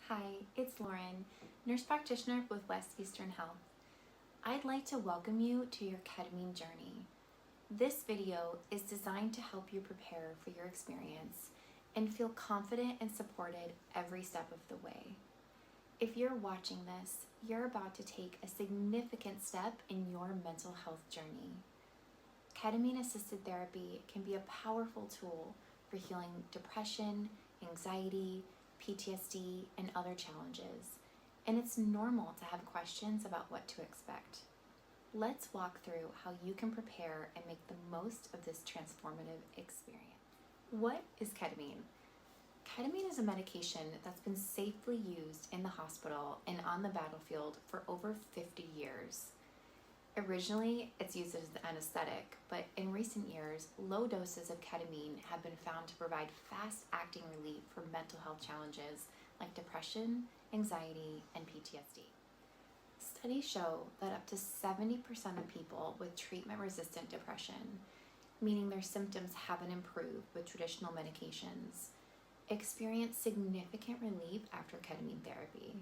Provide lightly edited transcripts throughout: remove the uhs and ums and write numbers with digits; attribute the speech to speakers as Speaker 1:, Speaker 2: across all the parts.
Speaker 1: Hi, it's Lauren, Nurse Practitioner with West Eastern Health. I'd like to welcome you to your ketamine journey. This video is designed to help you prepare for your experience and feel confident and supported every step of the way. If you're watching this, you're about to take a significant step in your mental health journey. Ketamine-assisted therapy can be a powerful tool for healing depression, anxiety, PTSD, and other challenges, and it's normal to have questions about what to expect. Let's walk through how you can prepare and make the most of this transformative experience. What is ketamine? Ketamine is a medication that's been safely used in the hospital and on the battlefield for over 50 years. Originally, it's used as an anesthetic, but in recent years, low doses of ketamine have been found to provide fast-acting relief for mental health challenges like depression, anxiety, and PTSD. Studies show that up to 70% of people with treatment-resistant depression, meaning their symptoms haven't improved with traditional medications, experience significant relief after ketamine therapy.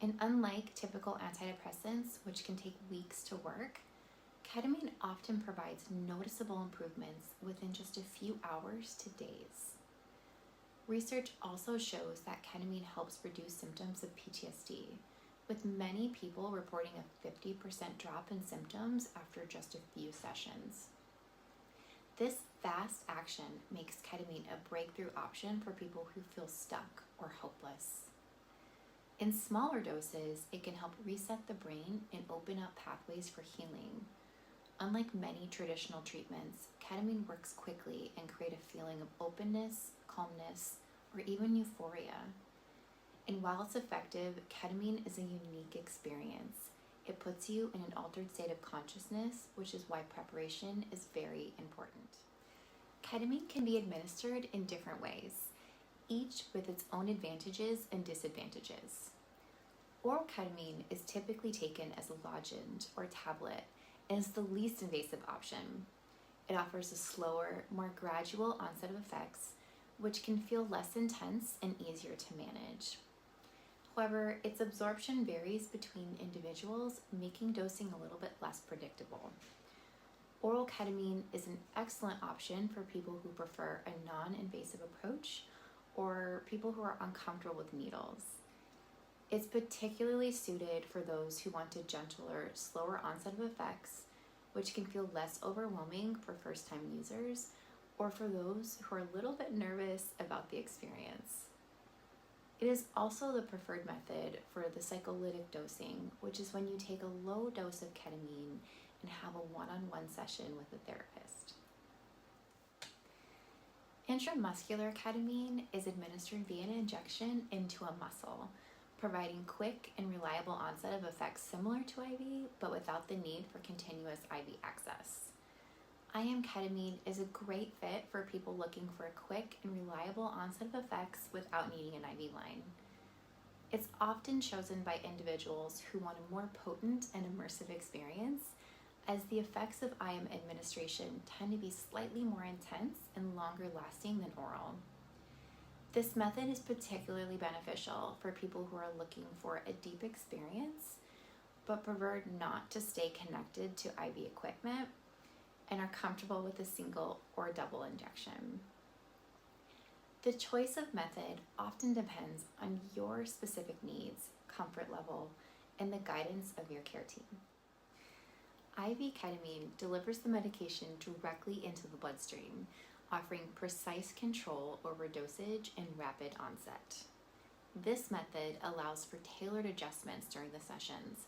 Speaker 1: And unlike typical antidepressants, which can take weeks to work, ketamine often provides noticeable improvements within just a few hours to days. Research also shows that ketamine helps reduce symptoms of PTSD, with many people reporting a 50% drop in symptoms after just a few sessions. This fast action makes ketamine a breakthrough option for people who feel stuck or hopeless. In smaller doses, it can help reset the brain and open up pathways for healing. Unlike many traditional treatments, ketamine works quickly and creates a feeling of openness, calmness, or even euphoria. And while it's effective, ketamine is a unique experience. It puts you in an altered state of consciousness, which is why preparation is very important. Ketamine can be administered in different ways, each with its own advantages and disadvantages. Oral ketamine is typically taken as a lozenge or tablet and is the least invasive option. It offers a slower, more gradual onset of effects, which can feel less intense and easier to manage. However, its absorption varies between individuals, making dosing a little bit less predictable. Oral ketamine is an excellent option for people who prefer a non-invasive approach or people who are uncomfortable with needles. It's particularly suited for those who want a gentler, slower onset of effects, which can feel less overwhelming for first-time users, or for those who are a little bit nervous about the experience. It is also the preferred method for the psycholytic dosing, which is when you take a low dose of ketamine and have a one-on-one session with a therapist. Intramuscular ketamine is administered via an injection into a muscle, providing quick and reliable onset of effects similar to IV, but without the need for continuous IV access. IM ketamine is a great fit for people looking for a quick and reliable onset of effects without needing an IV line. It's often chosen by individuals who want a more potent and immersive experience, as the effects of IM administration tend to be slightly more intense and longer lasting than oral. This method is particularly beneficial for people who are looking for a deep experience, but prefer not to stay connected to IV equipment and are comfortable with a single or double injection. The choice of method often depends on your specific needs, comfort level, and the guidance of your care team. IV ketamine delivers the medication directly into the bloodstream, offering precise control over dosage and rapid onset. This method allows for tailored adjustments during the sessions,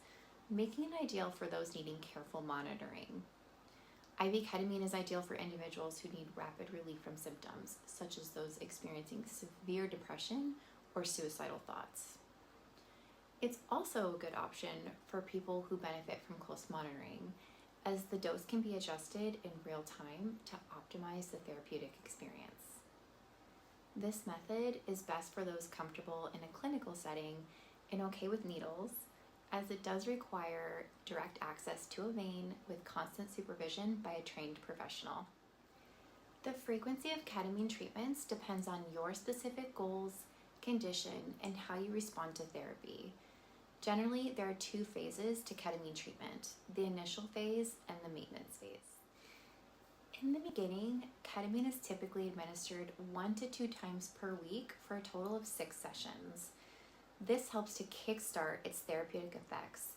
Speaker 1: making it ideal for those needing careful monitoring. IV ketamine is ideal for individuals who need rapid relief from symptoms, such as those experiencing severe depression or suicidal thoughts. It's also a good option for people who benefit from close monitoring, as the dose can be adjusted in real time to optimize the therapeutic experience. This method is best for those comfortable in a clinical setting and okay with needles, as it does require direct access to a vein with constant supervision by a trained professional. The frequency of ketamine treatments depends on your specific goals, condition, and how you respond to therapy. Generally, there are 2 phases to ketamine treatment, the initial phase and the maintenance phase. In the beginning, ketamine is typically administered 1 to 2 times per week for a total of 6 sessions. This helps to kickstart its therapeutic effects,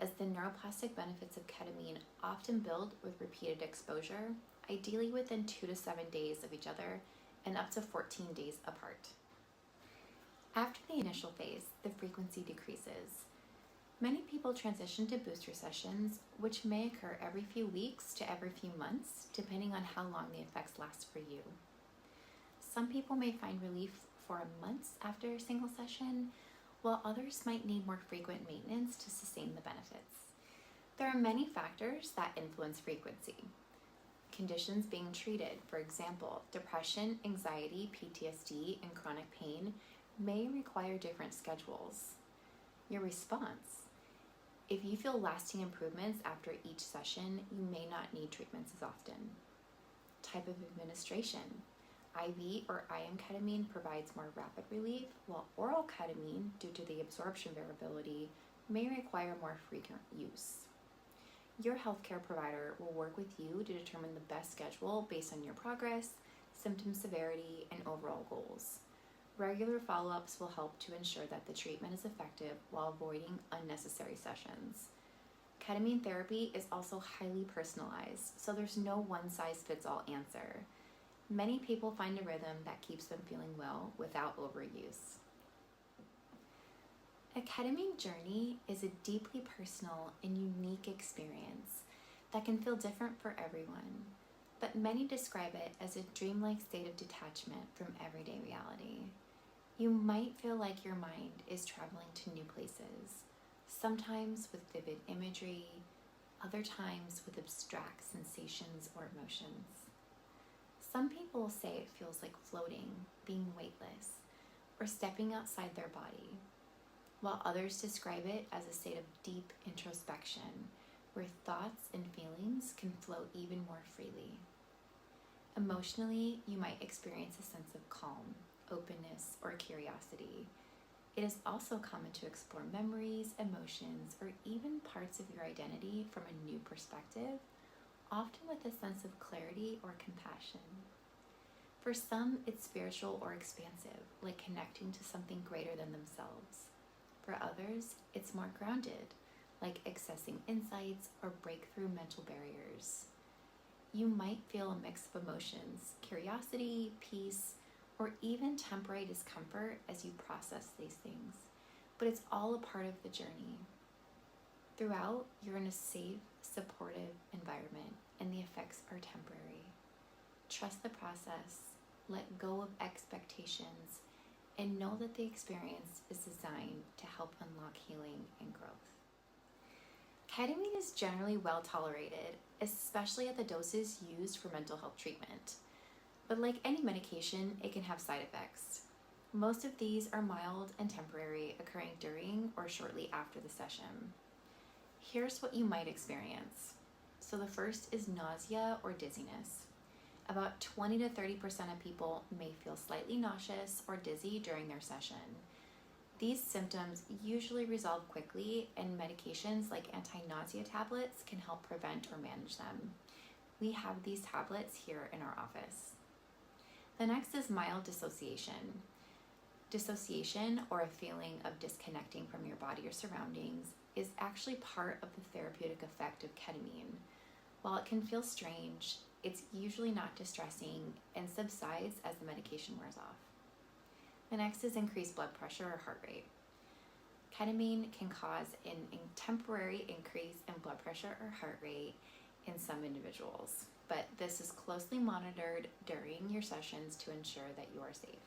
Speaker 1: as the neuroplastic benefits of ketamine often build with repeated exposure, ideally within 2 to 7 days of each other and up to 14 days apart. After the initial phase, the frequency decreases. Many people transition to booster sessions, which may occur every few weeks to every few months, depending on how long the effects last for you. Some people may find relief for months after a single session, while others might need more frequent maintenance to sustain the benefits. There are many factors that influence frequency. Conditions being treated, for example, depression, anxiety, PTSD, and chronic pain, may require different schedules. Your response. If you feel lasting improvements after each session, you may not need treatments as often. Type of administration. IV or IM ketamine provides more rapid relief, while oral ketamine, due to the absorption variability, may require more frequent use. Your healthcare provider will work with you to determine the best schedule based on your progress, symptom severity, and overall goals. Regular follow-ups will help to ensure that the treatment is effective while avoiding unnecessary sessions. Ketamine therapy is also highly personalized, so there's no one-size-fits-all answer. Many people find a rhythm that keeps them feeling well without overuse. A ketamine journey is a deeply personal and unique experience that can feel different for everyone, but many describe it as a dreamlike state of detachment from everyday reality. You might feel like your mind is traveling to new places, sometimes with vivid imagery, other times with abstract sensations or emotions. Some people say it feels like floating, being weightless, or stepping outside their body, while others describe it as a state of deep introspection, where thoughts and feelings can flow even more freely. Emotionally, you might experience a sense of calm, openness, or curiosity. It is also common to explore memories, emotions, or even parts of your identity from a new perspective, often with a sense of clarity or compassion. For some, it's spiritual or expansive, like connecting to something greater than themselves. For others, it's more grounded, like accessing insights or breakthrough mental barriers. You might feel a mix of emotions, curiosity, peace, or even temporary discomfort as you process these things, but it's all a part of the journey. Throughout, you're in a safe, supportive environment, and the effects are temporary. Trust the process, let go of expectations, and know that the experience is designed to help unlock healing and growth. Ketamine is generally well tolerated, especially at the doses used for mental health treatment. But like any medication, it can have side effects. Most of these are mild and temporary, occurring during or shortly after the session. Here's what you might experience. So the first is nausea or dizziness. About 20 to 30% of people may feel slightly nauseous or dizzy during their session. These symptoms usually resolve quickly, and medications like anti-nausea tablets can help prevent or manage them. We have these tablets here in our office. The next is mild dissociation. Dissociation, or a feeling of disconnecting from your body or surroundings, is actually part of the therapeutic effect of ketamine. While it can feel strange, it's usually not distressing and subsides as the medication wears off. The next is increased blood pressure or heart rate. Ketamine can cause a temporary increase in blood pressure or heart rate in some individuals, but this is closely monitored during your sessions to ensure that you are safe.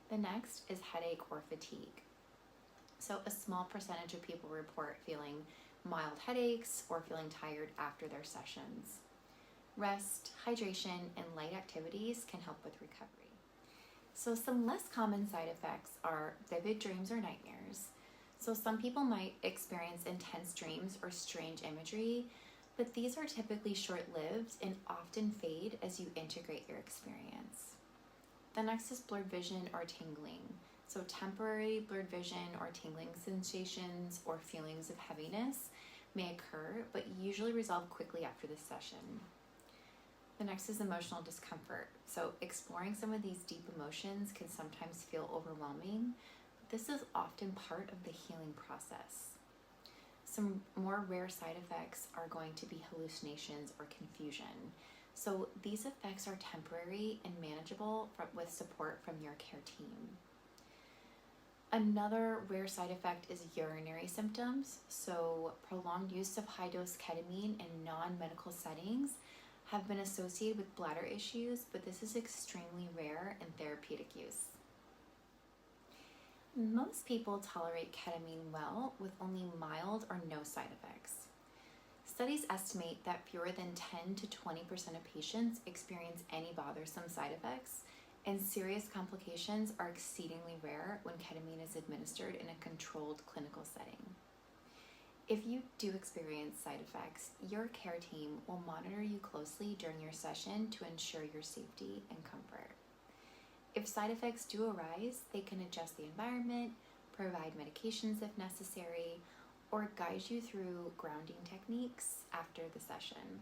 Speaker 1: The next is headache or fatigue. So a small percentage of people report feeling mild headaches or feeling tired after their sessions. Rest, hydration, and light activities can help with recovery. So some less common side effects are vivid dreams or nightmares. So some people might experience intense dreams or strange imagery, but these are typically short-lived and often fade as you integrate your experience. The next is blurred vision or tingling. So temporary blurred vision or tingling sensations or feelings of heaviness may occur, but usually resolve quickly after this session. The next is emotional discomfort. So exploring some of these deep emotions can sometimes feel overwhelming, but this is often part of the healing process. Some more rare side effects are going to be hallucinations or confusion. So these effects are temporary and manageable with support from your care team. Another rare side effect is urinary symptoms. So prolonged use of high-dose ketamine in non-medical settings have been associated with bladder issues, but this is extremely rare in therapeutic use. Most people tolerate ketamine well with only mild or no side effects. Studies estimate that fewer than 10 to 20% of patients experience any bothersome side effects, and serious complications are exceedingly rare when ketamine is administered in a controlled clinical setting. If you do experience side effects, your care team will monitor you closely during your session to ensure your safety and comfort. If side effects do arise, they can adjust the environment, provide medications if necessary, or guide you through grounding techniques after the session.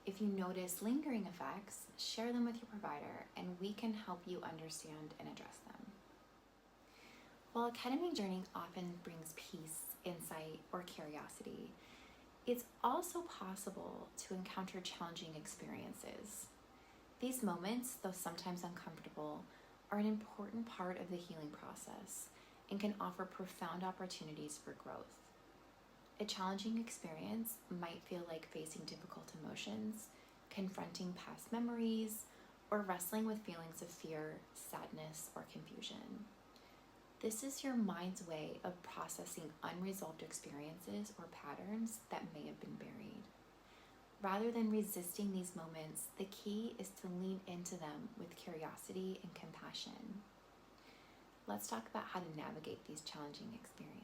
Speaker 1: If you notice lingering effects, share them with your provider and we can help you understand and address them. While a ketamine journey often brings peace, insight, or curiosity, it's also possible to encounter challenging experiences. These moments, though sometimes uncomfortable, are an important part of the healing process and can offer profound opportunities for growth. A challenging experience might feel like facing difficult emotions, confronting past memories, or wrestling with feelings of fear, sadness, or confusion. This is your mind's way of processing unresolved experiences or patterns that may have been buried. Rather than resisting these moments, the key is to lean into them with curiosity and compassion. Let's talk about how to navigate these challenging experiences.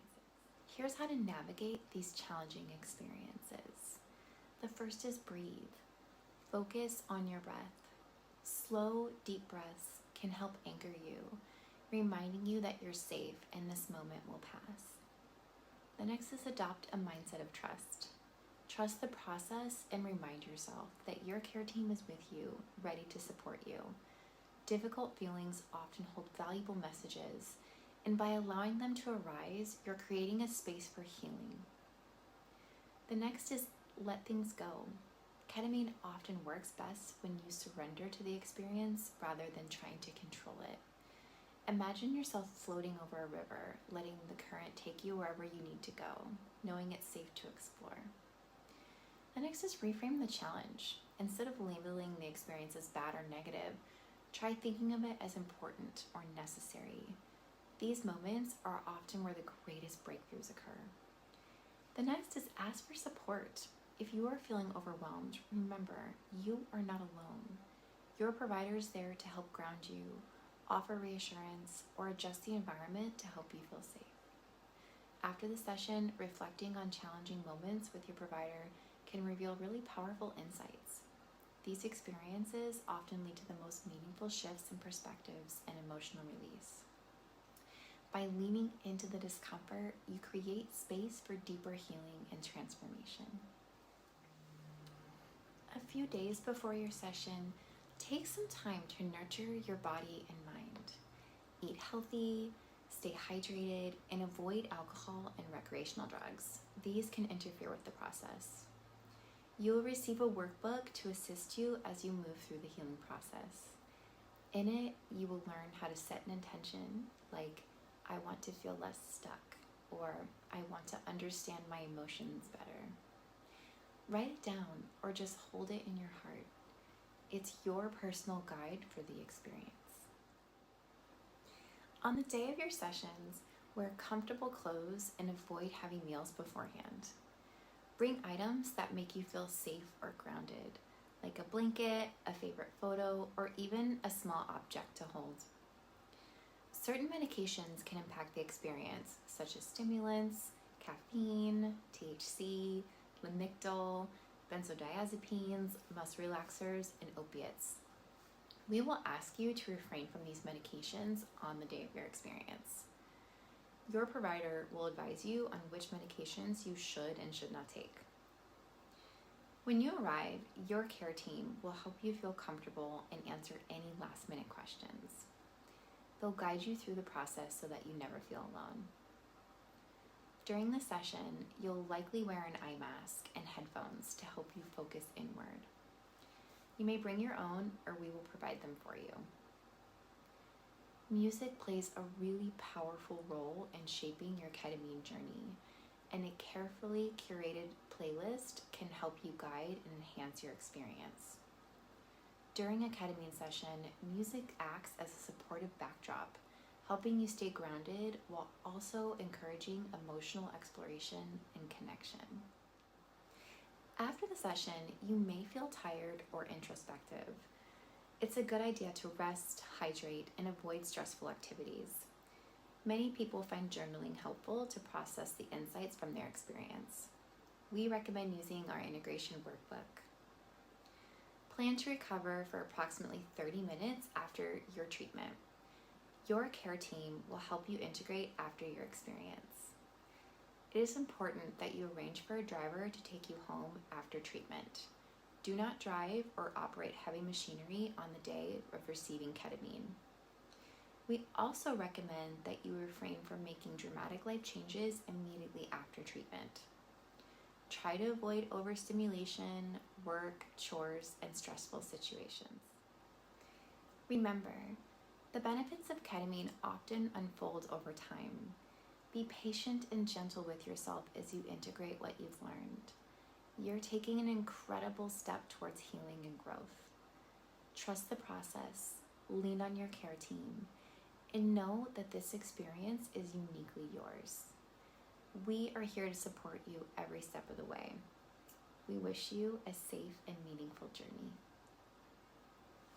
Speaker 1: Here's how to navigate these challenging experiences. The first is breathe. Focus on your breath. Slow, deep breaths can help anchor you, reminding you that you're safe and this moment will pass. The next is adopt a mindset of trust. Trust the process and remind yourself that your care team is with you, ready to support you. Difficult feelings often hold valuable messages, and by allowing them to arise, you're creating a space for healing. The next is let things go. Ketamine often works best when you surrender to the experience rather than trying to control it. Imagine yourself floating over a river, letting the current take you wherever you need to go, knowing it's safe to explore. The next is reframe the challenge. Instead of labeling the experience as bad or negative, try thinking of it as important or necessary. These moments are often where the greatest breakthroughs occur. The next is ask for support. If you are feeling overwhelmed, remember, you are not alone. Your provider is there to help ground you, offer reassurance, or adjust the environment to help you feel safe. After the session, reflecting on challenging moments with your provider can reveal really powerful insights. These experiences often lead to the most meaningful shifts in perspectives and emotional release. By leaning into the discomfort, you create space for deeper healing and transformation. A few days before your session, take some time to nurture your body and mind. Eat healthy, stay hydrated, and avoid alcohol and recreational drugs. These can interfere with the process. You will receive a workbook to assist you as you move through the healing process. In it, you will learn how to set an intention like, I want to feel less stuck, or I want to understand my emotions better. Write it down or just hold it in your heart. It's your personal guide for the experience. On the day of your sessions, wear comfortable clothes and avoid heavy meals beforehand. Bring items that make you feel safe or grounded, like a blanket, a favorite photo, or even a small object to hold. Certain medications can impact the experience, such as stimulants, caffeine, THC, lamictal, benzodiazepines, muscle relaxers, and opiates. We will ask you to refrain from these medications on the day of your experience. Your provider will advise you on which medications you should and should not take. When you arrive, your care team will help you feel comfortable and answer any last-minute questions. They'll guide you through the process so that you never feel alone. During the session, you'll likely wear an eye mask and headphones to help you focus inward. You may bring your own, or we will provide them for you. Music plays a really powerful role in shaping your ketamine journey, and a carefully curated playlist can help you guide and enhance your experience. During a ketamine session, music acts as a supportive backdrop, helping you stay grounded while also encouraging emotional exploration and connection. After the session, you may feel tired or introspective. It's a good idea to rest, hydrate, and avoid stressful activities. Many people find journaling helpful to process the insights from their experience. We recommend using our integration workbook. Plan to recover for approximately 30 minutes after your treatment. Your care team will help you integrate after your experience. It is important that you arrange for a driver to take you home after treatment. Do not drive or operate heavy machinery on the day of receiving ketamine. We also recommend that you refrain from making dramatic life changes immediately after treatment. Try to avoid overstimulation, work, chores, and stressful situations. Remember, the benefits of ketamine often unfold over time. Be patient and gentle with yourself as you integrate what you've learned. You're taking an incredible step towards healing and growth. Trust the process, lean on your care team, and know that this experience is uniquely yours. We are here to support you every step of the way. We wish you a safe and meaningful journey.